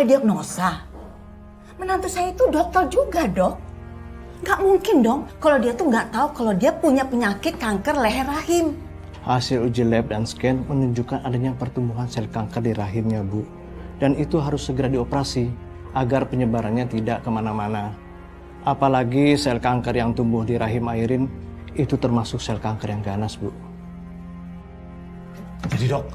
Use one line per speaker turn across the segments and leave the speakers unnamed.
diagnosa. Menantu saya itu dokter juga, Dok. Nggak mungkin dong kalau dia tuh nggak tahu kalau dia punya penyakit kanker leher rahim.
Hasil uji lab dan scan menunjukkan adanya pertumbuhan sel kanker di rahimnya, Bu. Dan itu harus segera dioperasi agar penyebarannya tidak kemana-mana. Apalagi sel kanker yang tumbuh di rahim Airin itu termasuk sel kanker yang ganas, Bu.
Jadi dok,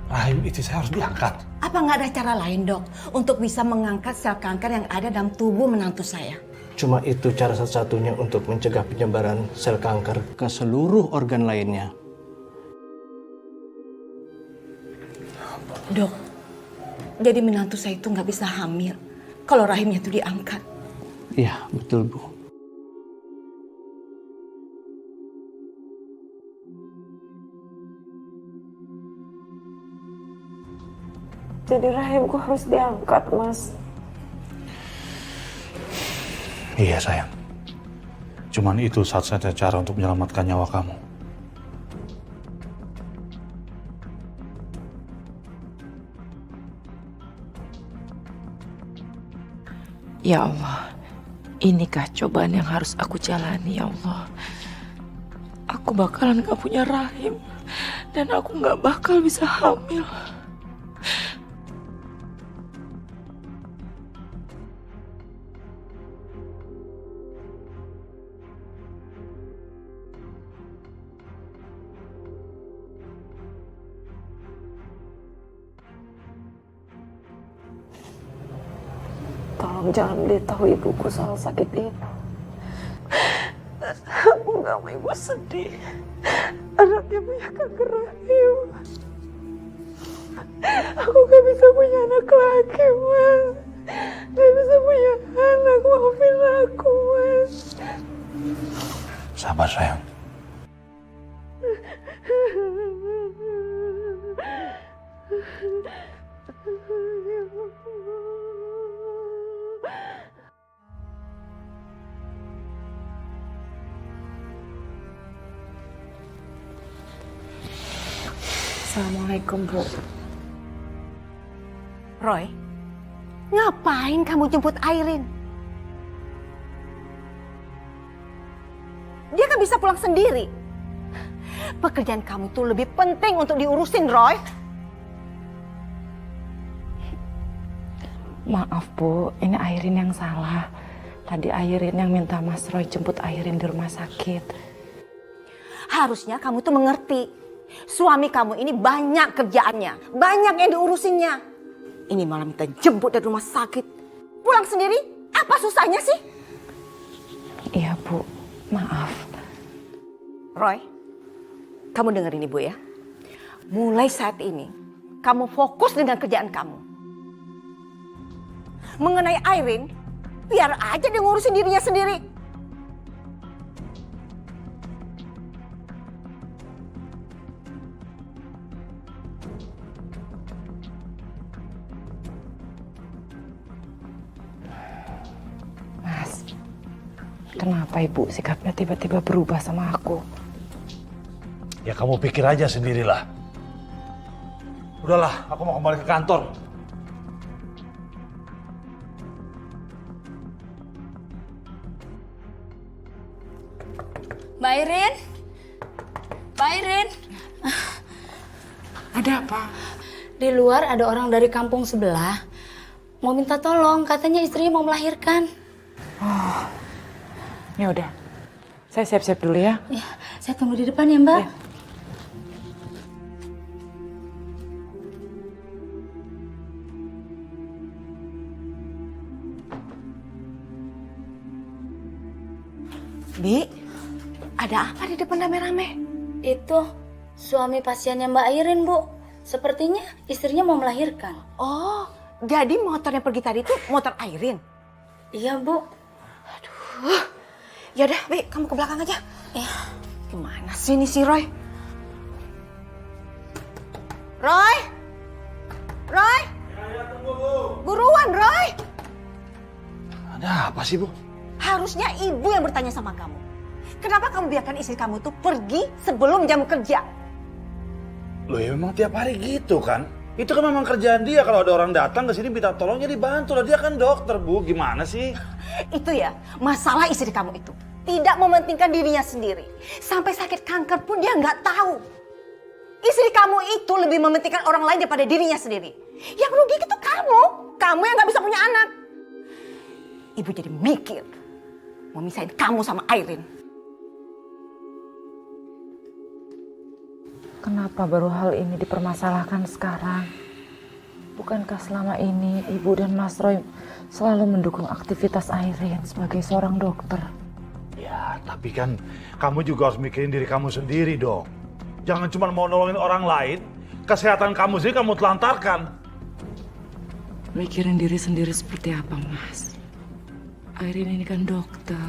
rahim istri saya harus diangkat.
Apa nggak ada cara lain, Dok, untuk bisa mengangkat sel kanker yang ada dalam tubuh menantu saya?
Cuma itu cara satu-satunya untuk mencegah penyebaran sel kanker ke seluruh organ lainnya.
Dok, jadi menantu saya itu nggak bisa hamil kalau rahimnya itu diangkat.
Iya, betul, Bu.
Jadi rahimku harus diangkat, Mas.
Iya sayang. Cuman itu satu-satunya cara untuk menyelamatkan nyawa kamu.
Ya Allah, inikah cobaan yang harus aku jalani, ya Allah. Aku bakalan gak punya rahim, dan aku gak bakal bisa hamil.
Tolong jangan beritahu ibuku soal sakit ini. Aku gak mau ibu sedih. Anaknya punya kanker rahim. Aku gak bisa punya anak lagi, Mas. Gak bisa punya anak, maafin aku, Mas.
Sabar sayang.
Assalamualaikum, Bu.
Roy, ngapain kamu jemput Airin? Dia kan bisa pulang sendiri. Pekerjaan kamu tuh lebih penting untuk diurusin, Roy.
Maaf, Bu. Ini Airin yang salah. Tadi Airin yang minta Mas Roy jemput Airin di rumah sakit.
Harusnya kamu tuh mengerti. Suami kamu ini banyak kerjaannya, banyak yang diurusinnya. Ini malah minta jemput dari rumah sakit. Pulang sendiri, apa susahnya sih?
Iya, Bu. Maaf.
Roy, kamu dengerin Ibu ya. Mulai saat ini, kamu fokus dengan kerjaan kamu. Mengenai Airin, biar aja dia ngurusin dirinya sendiri.
Mas, kenapa Ibu sikapnya tiba-tiba berubah sama aku?
Ya kamu pikir aja sendirilah. Udahlah, aku mau kembali ke kantor.
Mbak Airin? Mbak Airin?
Ada apa?
Di luar ada orang dari kampung sebelah. Mau minta tolong, katanya istrinya mau melahirkan.
Ya udah. Saya siap-siap dulu ya.
Ya, saya tunggu di depan ya, Mbak.
Ya.
Bi, ada apa di depan rame-rame?
Itu suami pasiennya Mbak Airin, Bu. Sepertinya istrinya mau melahirkan.
Oh, jadi motor yang pergi tadi itu motor Airin?
Iya, Bu.
Yaudah, Bi, kamu ke belakang aja.
Ya.
Gimana sih ini si Roy? Roy? Roy?
Ya, tunggu, Bu.
Buruan, Roy!
Ada apa sih, Bu?
Harusnya ibu yang bertanya sama kamu. Kenapa kamu biarkan istri kamu tuh pergi sebelum jam kerja?
Loh ya memang tiap hari gitu kan? Itu kan memang kerjaan dia, kalau ada orang datang ke sini minta tolongnya dibantu lah. Dia kan dokter, Bu. Gimana sih?
Itu ya, masalah istri kamu itu. Tidak mementingkan dirinya sendiri. Sampai sakit kanker pun dia nggak tahu. Istri kamu itu lebih mementingkan orang lain daripada dirinya sendiri. Yang rugi itu kamu. Kamu yang nggak bisa punya anak. Ibu jadi mikir. Mau misahin kamu sama Airin.
Kenapa baru hal ini dipermasalahkan sekarang? Bukankah selama ini Ibu dan Mas Roy selalu mendukung aktivitas Airin sebagai seorang dokter?
Ya, tapi kan kamu juga harus mikirin diri kamu sendiri dong. Jangan cuma mau nolongin orang lain, kesehatan kamu sih kamu telantarkan.
Mikirin diri sendiri seperti apa, Mas? Airin ini kan dokter,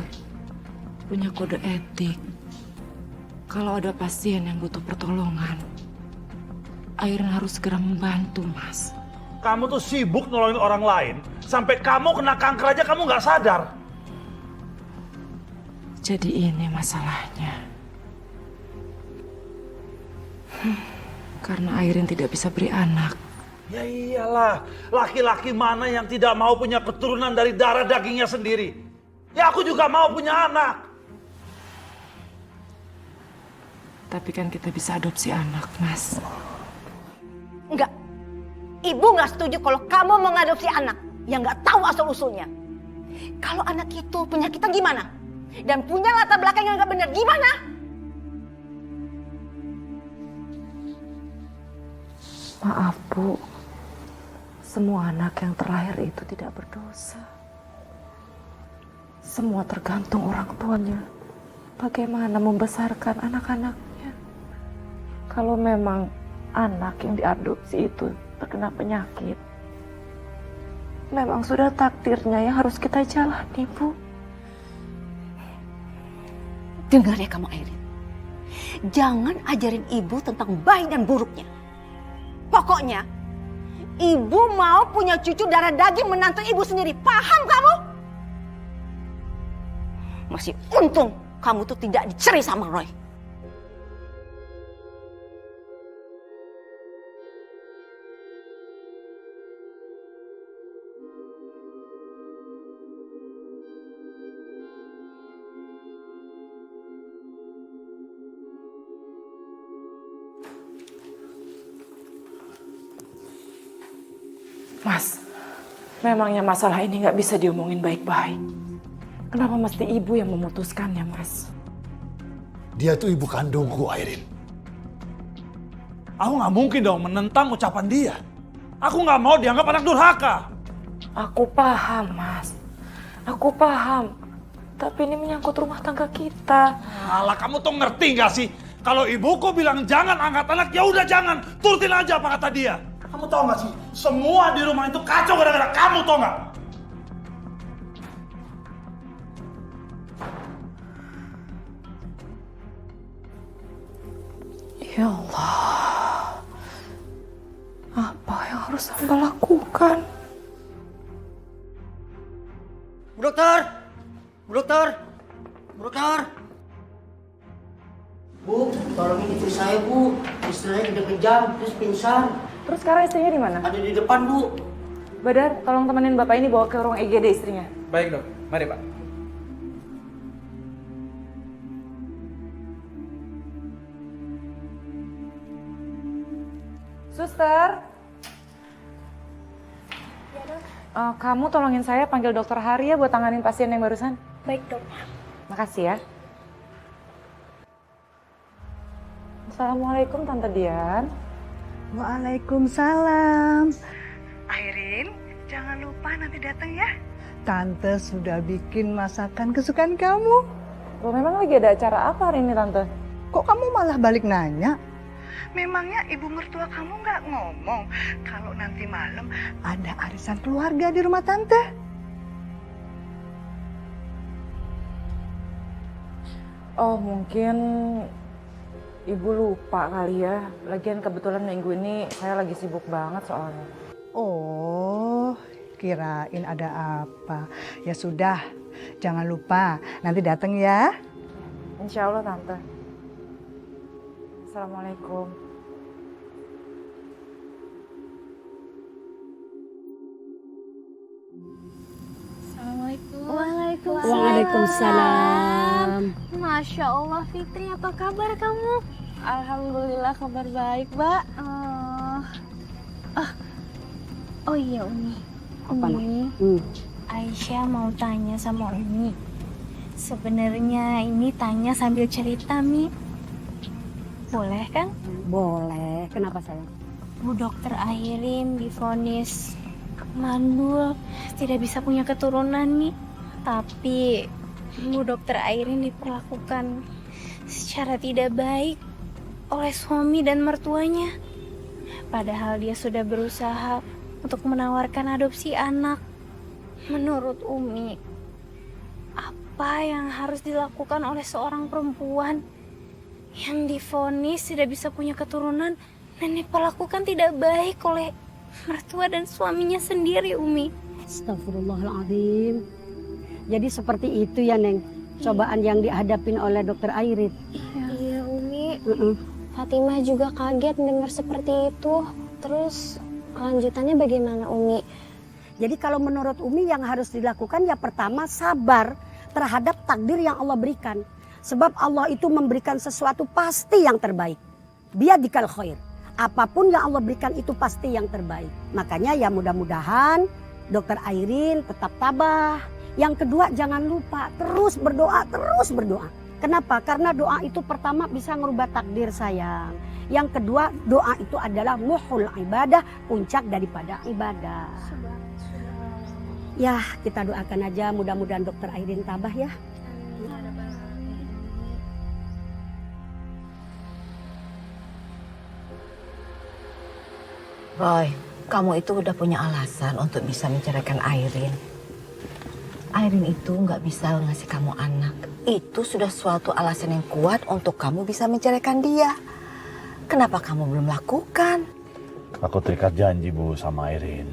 punya kode etik. Kalau ada pasien yang butuh pertolongan, Airin harus segera membantu, Mas.
Kamu tuh sibuk nolongin orang lain, sampai kamu kena kanker aja kamu nggak sadar.
Jadi ini masalahnya. Karena Airin tidak bisa beri anak.
Ya iyalah, laki-laki mana yang tidak mau punya keturunan dari darah dagingnya sendiri? Ya aku juga mau punya anak.
Tapi kan kita bisa adopsi anak, Mas.
Enggak. Ibu nggak setuju kalau kamu mengadopsi anak yang nggak tahu asal-usulnya. Kalau anak itu penyakitan gimana? Dan punya latar belakang yang nggak benar gimana?
Maaf, Bu. Semua anak yang terlahir itu tidak berdosa. Semua tergantung orang tuanya. Bagaimana membesarkan anak-anaknya. Kalau memang anak yang diadopsi itu terkena penyakit, memang sudah takdirnya yang harus kita jalani, Bu.
Dengar ya kamu Airin. Jangan ajarin ibu tentang baik dan buruknya. Pokoknya, ibu mau punya cucu darah daging menantu ibu sendiri. Paham kamu? Masih untung kamu tuh tidak diceri sama Roy.
Mas, memangnya masalah ini nggak bisa diomongin baik-baik. Kenapa mesti ibu yang memutuskannya, Mas?
Dia tuh ibu kandungku, Airin. Aku nggak mungkin dong menentang ucapan dia. Aku nggak mau dianggap anak durhaka.
Aku paham, Mas. Aku paham. Tapi ini menyangkut rumah tangga kita.
Alah, kamu tuh ngerti nggak sih? Kalau ibuku bilang jangan angkat anak, ya udah jangan. Turutin aja apa kata dia. Kamu tahu nggak sih? Semua di rumah itu kacau gara-gara kamu, tau nggak?
Ya Allah. Apa yang harus hamba lakukan?
Bu dokter! Bu dokter! Bu dokter! Bu, tolongin istri saya, Bu. Istri saya udah kejam, terus pingsan.
Terus sekarang istrinya di mana?
Ada di depan, Bu.
Badar, tolong temenin bapak ini bawa ke ruang IGD istrinya.
Baik dok, mari pak.
Suster. Ya, Dok. Kamu tolongin saya panggil dokter Hari ya buat tanganin pasien yang barusan.
Baik, Dok.
Makasih ya. Assalamualaikum Tante Dian.
Waalaikumsalam. Airin, jangan lupa nanti datang ya. Tante sudah bikin masakan kesukaan kamu.
Loh, memang lagi ada acara apa hari ini Tante?
Kok kamu malah balik nanya? Memangnya ibu mertua kamu nggak ngomong kalau nanti malam ada arisan keluarga di rumah tante?
Oh, mungkin ibu lupa kali ya. Lagian kebetulan minggu ini saya lagi sibuk banget soalnya.
Oh, kirain ada apa. Ya sudah, jangan lupa nanti datang ya.
Insya Allah Tante. Assalamualaikum.
Waalaikumsalam.
Masya Allah, Fitri, apa kabar kamu?
Alhamdulillah kabar baik, Mbak.
Oh iya, Umi. Umi, Aisyah mau tanya sama Umi. Sebenarnya ini tanya sambil cerita, Mi. Boleh kan?
Boleh. Kenapa sayang?
Bu Dokter Airin divonis mandul, tidak bisa punya keturunan, Mi. Tapi Bu Dokter Airin diperlakukan secara tidak baik oleh suami dan mertuanya. Padahal dia sudah berusaha untuk menawarkan adopsi anak. Menurut Umi, apa yang harus dilakukan oleh seorang perempuan yang divonis tidak bisa punya keturunan dan diperlakukan tidak baik oleh mertua dan suaminya sendiri, Umi?
Astagfirullahaladzim. Jadi seperti itu ya, Neng, cobaan yang dihadapin oleh Dokter Airin.
Iya, Umi. Fatimah juga kaget dengar seperti itu. Terus kelanjutannya bagaimana, Umi?
Jadi kalau menurut Umi yang harus dilakukan ya pertama sabar terhadap takdir yang Allah berikan. Sebab Allah itu memberikan sesuatu pasti yang terbaik. Biyadikal khair. Apapun yang Allah berikan itu pasti yang terbaik. Makanya ya mudah-mudahan Dokter Airin tetap tabah. Yang kedua jangan lupa terus berdoa, terus berdoa. Kenapa? Karena doa itu pertama bisa merubah takdir, sayang. Yang kedua, doa itu adalah muhul ibadah, puncak daripada ibadah. Ya, kita doakan aja mudah-mudahan Dokter Airin tabah ya.
Roy, kamu itu udah punya alasan untuk bisa menceraikan Airin. Airin itu nggak bisa ngasih kamu anak. Itu sudah suatu alasan yang kuat untuk kamu bisa menceraikan dia. Kenapa kamu belum lakukan?
Aku terikat janji, Bu, sama Airin.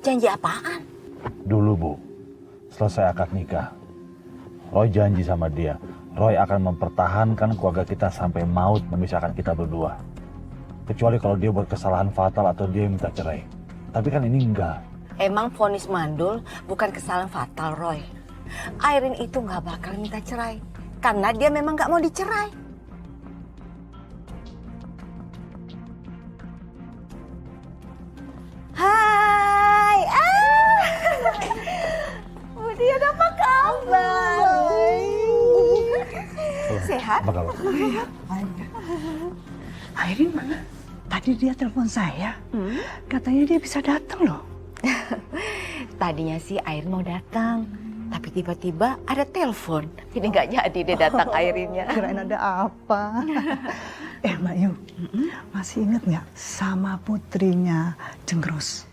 Janji apaan?
Dulu, Bu, selesai akad nikah, Roy janji sama dia, Roy akan mempertahankan keluarga kita sampai maut memisahkan kita berdua. Kecuali kalau dia buat kesalahan fatal atau dia minta cerai. Tapi kan ini enggak.
Emang vonis mandul bukan kesalahan fatal, Roy. Airin itu nggak bakal minta cerai karena dia memang nggak mau dicerai. Hai, Budian, apa kabar? Sehat?
Apa kabar?
Airin mana? Tadi dia telepon saya. Katanya dia bisa datang loh.
Tadinya sih Airin mau datang, tapi tiba-tiba ada telepon. Jadi nggak jadi dia datang Airinnya.
Kirain ada apa. Mbak Yu, masih ingat nggak sama putrinya Jenggrus?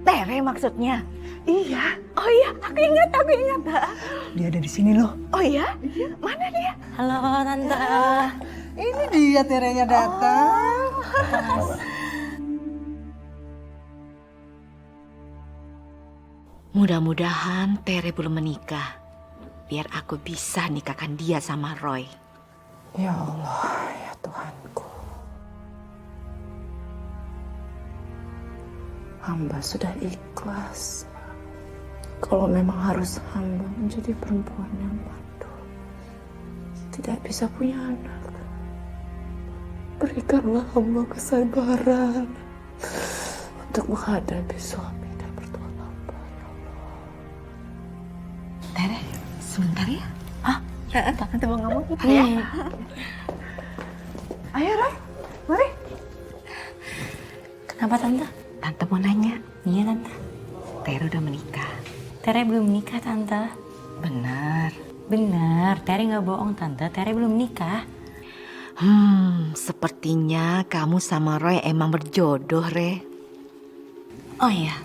Tere maksudnya?
Iya.
Oh iya, aku ingat.
Dia ada di sini loh.
Oh iya? Mana dia?
Halo Tante.
Ini dia Terenya datang.
Mudah-mudahan Tere belum menikah. Biar aku bisa nikahkan dia sama Roy.
Ya Allah, ya Tuhanku. Hamba sudah ikhlas. Kalau memang harus hamba menjadi perempuan yang mandul, tidak bisa punya anak, berikanlah hamba kesabaran untuk menghadapi suami dan mertua hamba, ya Allah.
Tere, sebentar ya. Tante mau ngomong gitu ya.
Ayo Roy, mari.
Kenapa Tante?
Tante mau nanya. Iya Tante. Tere udah menikah.
Tere belum nikah Tante.
Benar.
Benar, Tere nggak bohong Tante. Tere belum nikah.
Sepertinya kamu sama Roy emang berjodoh, Re. Oh iya,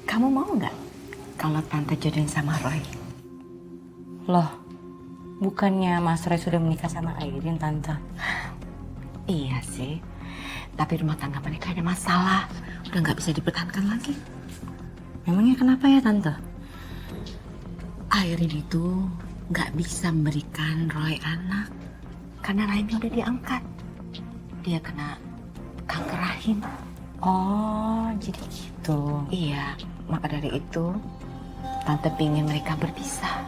kamu mau nggak kalau Tante jodohin sama Roy?
Loh, bukannya Mas Roy sudah menikah sama Airin Tante?
Iya sih, tapi rumah tangga mereka ada masalah. Udah nggak bisa dipertahankan lagi.
Memangnya kenapa ya Tante?
Airin itu nggak bisa memberikan Roy anak karena rahimnya udah diangkat. Dia kena kanker rahim. Oh, jadi gitu. Iya, maka dari itu Tante pingin mereka berpisah.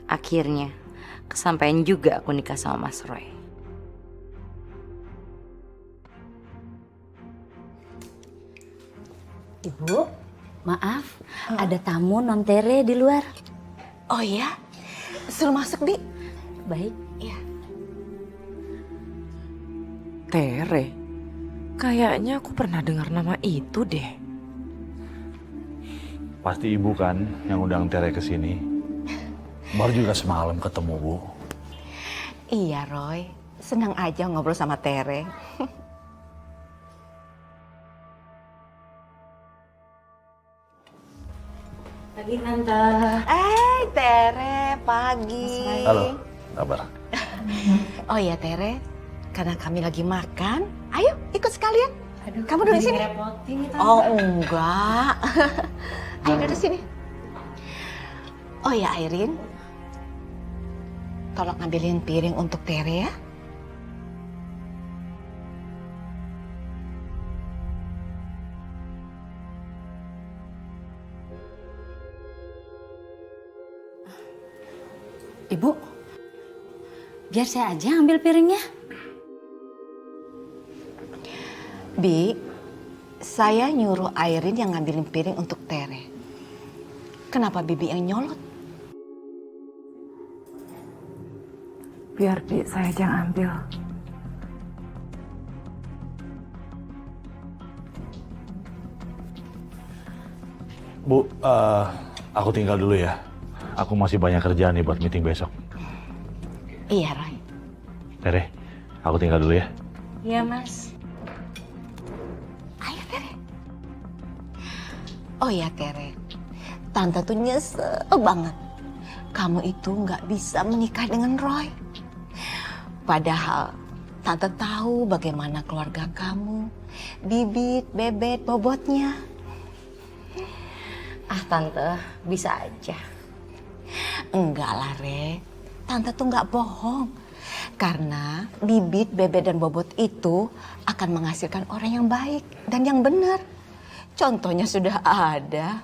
Akhirnya, kesampaian juga aku nikah sama Mas Roy.
Ibu, maaf, ada tamu non Tere di luar.
Oh ya? Suruh masuk, Bi.
Baik.
Iya.
Tere, kayaknya aku pernah dengar nama itu deh.
Pasti ibu kan yang undang Tere ke sini. Baru juga semalam ketemu, Bu.
Iya, Roy. Senang aja ngobrol sama Tere.
Pagi Tante.
Tere, pagi.
Halo, kabar?
Oh ya, Tere. Karena kami lagi makan, ayo ikut sekalian.
Aduh,
Kamu duduk
jadi
sini.
ngerepotin nih, Tante.
Oh, enggak. Ayo duduk sini. Oh ya, Airin. Tolong ambilin piring untuk Tere ya.
Ibu, biar saya aja ambil piringnya.
Bi, saya nyuruh Airin yang ngambilin piring untuk Tere. Kenapa Bibi yang nyolot?
Biar Bi saya aja yang ambil.
Bu, aku tinggal dulu ya. Aku masih banyak kerjaan nih buat meeting besok.
Iya, Roy.
Tere, aku tinggal dulu ya.
Iya, Mas.
Ayo, Tere. Oh ya, Tere. Tante tuh nyesel banget. Kamu itu nggak bisa menikah dengan Roy. Padahal Tante tahu bagaimana keluarga kamu. Bibit, bebet, bobotnya.
Ah, Tante, bisa aja.
Enggak lah, Re. Tante tuh nggak bohong. Karena bibit, bebet, dan bobot itu akan menghasilkan orang yang baik dan yang benar. Contohnya sudah ada.